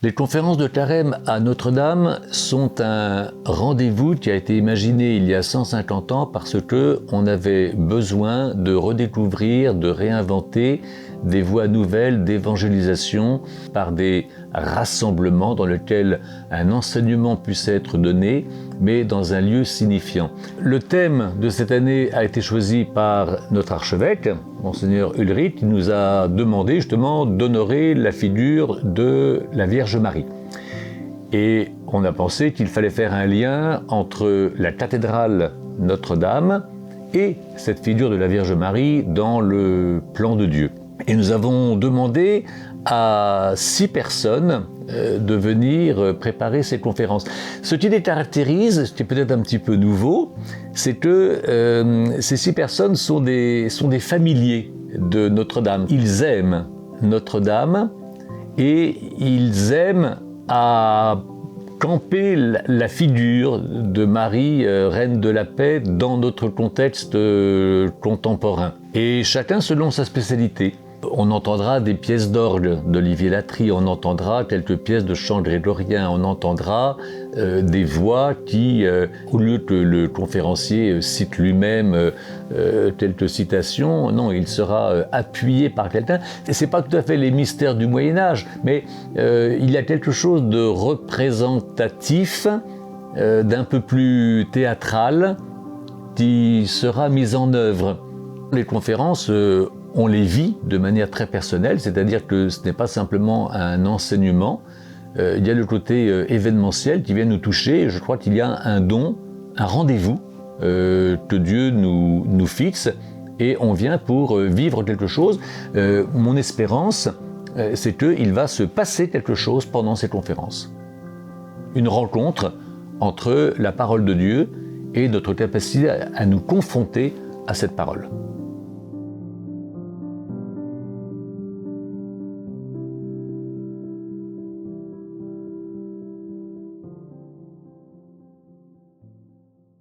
Les conférences de Carême à Notre-Dame sont un rendez-vous qui a été imaginé il y a 150 ans parce qu'on avait besoin de redécouvrir, de réinventer des voies nouvelles d'évangélisation par des rassemblements dans lesquels un enseignement puisse être donné, mais dans un lieu signifiant. Le thème de cette année a été choisi par notre archevêque, Monseigneur Ulrich, qui nous a demandé justement d'honorer la figure de la Vierge Marie. Et on a pensé qu'il fallait faire un lien entre la cathédrale Notre-Dame et cette figure de la Vierge Marie dans le plan de Dieu. Et nous avons demandé à 6 personnes de venir préparer ces conférences. Ce qui les caractérise, ce qui est peut-être un petit peu nouveau, c'est que ces 6 personnes sont des familiers de Notre-Dame. Ils aiment Notre-Dame et ils aiment à camper la figure de Marie, reine de la paix, dans notre contexte contemporain. Et chacun selon sa spécialité. On entendra des pièces d'orgue d'Olivier Latry, on entendra quelques pièces de chant grégorien, on entendra des voix qui, au lieu que le conférencier cite lui-même quelques citations, non, il sera appuyé par quelqu'un. Et c'est pas tout à fait les mystères du Moyen-Âge, mais il y a quelque chose de représentatif, d'un peu plus théâtral, qui sera mis en œuvre. Les conférences, on les vit de manière très personnelle, c'est-à-dire que ce n'est pas simplement un enseignement, il y a le côté événementiel qui vient nous toucher, et je crois qu'il y a un don, un rendez-vous que Dieu nous fixe, et on vient pour vivre quelque chose. Mon espérance, c'est qu'il va se passer quelque chose pendant ces conférences. Une rencontre entre la parole de Dieu et notre capacité à nous confronter à cette parole.